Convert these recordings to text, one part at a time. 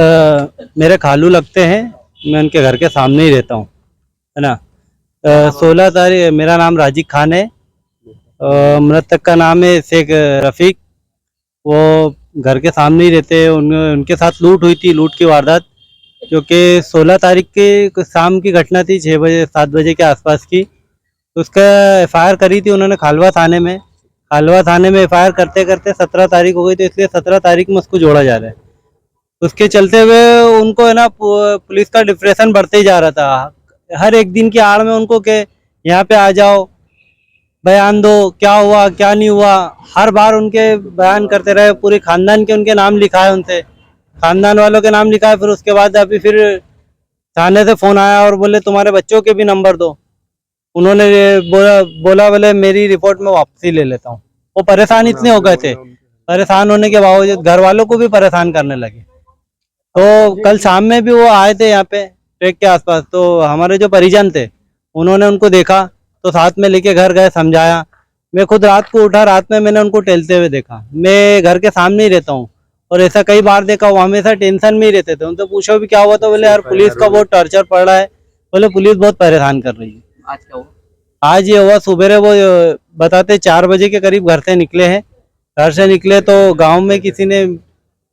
मेरे खालू लगते हैं, मैं उनके घर के सामने ही रहता हूँ, है ना। 16 तारीख, मेरा नाम राजीव खान है। मृतक का नाम है शेख रफीक। वो घर के सामने ही रहते हैं। उनके साथ लूट हुई थी, लूट की वारदात, जो कि 16 तारीख की शाम की घटना थी, 6 बजे 7 बजे के आसपास की। उसका एफआईआर करी थी उन्होंने खालवा थाने में। खालवा थाने में एफआईआर करते करते 17 तारीख हो गई, तो इसलिए 17 तारीख में उसको जोड़ा जा रहा है। उसके चलते हुए उनको है ना, पुलिस का डिप्रेशन बढ़ते ही जा रहा था। हर एक दिन की आड़ में उनको के यहाँ पे आ जाओ, बयान दो, क्या हुआ क्या नहीं हुआ। हर बार उनके बयान करते रहे, पूरे खानदान के उनके नाम लिखा है, उनसे खानदान वालों के नाम लिखा है। फिर उसके बाद अभी फिर थाने से फोन आया और बोले तुम्हारे बच्चों के भी नंबर दो। उन्होंने बोला बोले मेरी रिपोर्ट में वापसी ले लेता हूँ। वो परेशान इतने हो गए थे, परेशान होने के बावजूद घर वालों को भी परेशान करने लगे। तो कल शाम में भी वो आए थे यहाँ पे ट्रैक के आसपास, तो हमारे जो परिजन थे उन्होंने उनको देखा, तो साथ में लेके घर गए, समझाया। मैं खुद रात को उठा, रात में मैंने उनको टहलते हुए देखा। मैं घर के सामने ही रहता हूँ और ऐसा कई बार देखा। वो हमेशा टेंशन में ही रहते थे। उनसे पूछो भी क्या हुआ, तो बोले यार पुलिस का बहुत टॉर्चर पड़ रहा है, बोले पुलिस बहुत परेशान कर रही है। आज क्या हुआ? आज ये हुआ, सुबह वो बताते 4 बजे के करीब घर से निकले हैं। घर से निकले तो गांव में किसी ने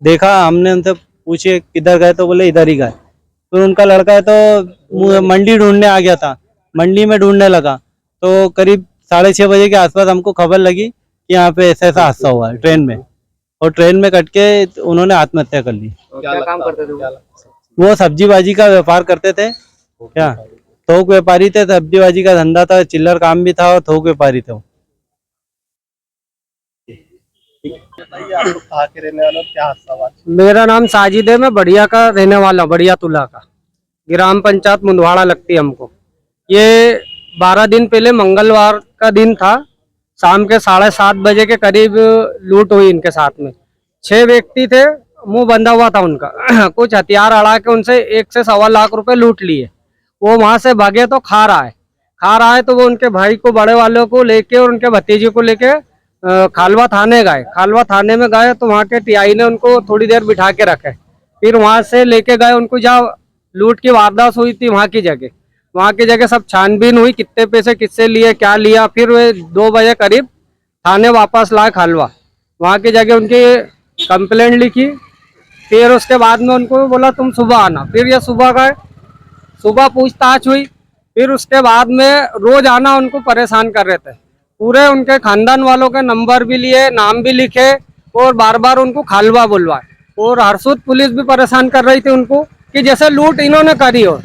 देखा, हमने उनसे पूछे किधर गए, तो बोले इधर ही गए। फिर उनका लड़का है तो मंडी ढूंढने आ गया था, मंडी में ढूंढने लगा, तो करीब 6:30 बजे के आसपास हमको खबर लगी कि यहाँ पे ऐसा ऐसा हादसा हुआ है ट्रेन में। और ट्रेन में कट के उन्होंने आत्महत्या कर ली। क्या काम करते थे वो सब्जी बाजी का व्यापार करते थे, क्या थोक व्यापारी थे। सब्जी बाजी का धंधा था, चिल्लर काम भी था और थोक व्यापारी थे। कहाँ के रहने वाले हो, क्या हादसा हुआ? मेरा नाम साजिद है, मैं बढ़िया का रहने वाला, बढ़िया तुला का, ग्राम पंचायत मुंदवाड़ा लगती है हमको। ये 12 दिन पहले मंगलवार का दिन था, शाम के 7:30 बजे के करीब लूट हुई इनके साथ में। 6 व्यक्ति थे, मुंह बंधा हुआ था उनका कुछ हथियार अड़ा के उनसे 1 से सवा लाख रुपए लूट लिए। वो वहां से भागे तो खा रहा है तो वो उनके भाई को, बड़े वालों को लेके और उनके भतीजे को लेके खालवा थाने गए। खालवा थाने में गए तो वहाँ के टीआई ने उनको थोड़ी देर बिठा के रखे। फिर वहां से लेके गए उनको जहाँ लूट की वारदात हुई थी वहाँ की जगह सब छानबीन हुई, कितने पैसे किससे लिए, क्या लिया। फिर वे 2 बजे करीब थाने वापस लाए खालवा। वहाँ की जगह उनकी कंप्लेंट लिखी। फिर उसके बाद में उनको बोला तुम सुबह आना। फिर ये सुबह गए, सुबह पूछताछ हुई। फिर उसके बाद में रोज आना उनको परेशान कर रहे थे। पूरे उनके खानदान वालों के नंबर भी लिए, नाम भी लिखे और बार बार उनको खालवा बुलवाए। और हरसूद पुलिस भी परेशान कर रही थी उनको कि जैसे लूट इन्होंने करी हो।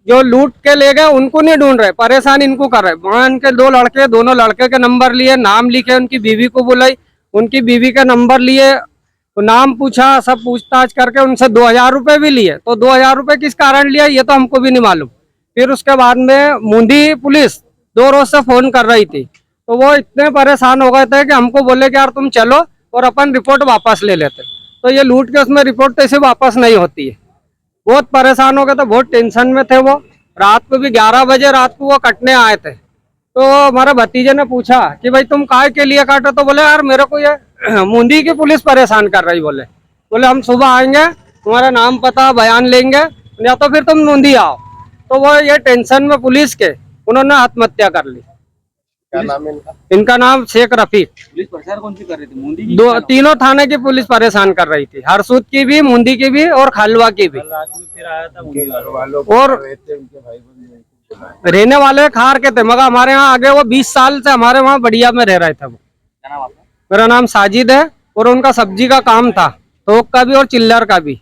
जो लूट के ले गए उनको नहीं ढूंढ रहे, परेशान इनको कर रहे। वहाँ इनके 2 लड़के, दोनों लड़के के नंबर लिए, नाम लिखे, उनकी बीवी को बुलाई, उनकी बीवी का नंबर लिए, तो नाम पूछा, सब पूछताछ करके उनसे 2000 रुपये भी लिए। तो 2000 रुपये किस कारण लिया ये तो हमको भी नहीं मालूम। फिर उसके बाद में मुंडी पुलिस 2 रोज से फोन कर रही थी, तो वो इतने परेशान हो गए थे कि हमको बोले कि यार तुम चलो और अपन रिपोर्ट वापस ले लेते। तो ये लूट के उसमें रिपोर्ट तो इसे वापस नहीं होती है। बहुत परेशान हो गए थे, बहुत टेंशन में थे वो। रात को भी 11 बजे रात को वो कटने आए थे। तो हमारे भतीजे ने पूछा कि भाई तुम काय के लिए काटे, तो बोले यार मेरे को ये मुंडी की पुलिस परेशान कर रही। बोले हम सुबह आएंगे, तुम्हारा नाम पता बयान लेंगे, या तो फिर तुम मुंडी आओ। तो वो ये टेंशन में पुलिस के उन्होंने आत्महत्या कर ली। क्या नाम है इनका? इनका नाम शेख रफीक। पुलिस परेशान कौन सी कर रही थी? मुंडी की? तीनों थाने की पुलिस परेशान कर रही थी, हरसूद की भी, मुंडी की भी और खालवा की भी। फिर आया था और रहने वाले खार के थे, मगर हमारे यहाँ आगे वो 20 साल से हमारे वहाँ बढ़िया में रह रहे थे वो। क्या नाम आपका? मेरा नाम साजिद है और उनका सब्जी का काम था, थोक का भी और चिल्लर का भी।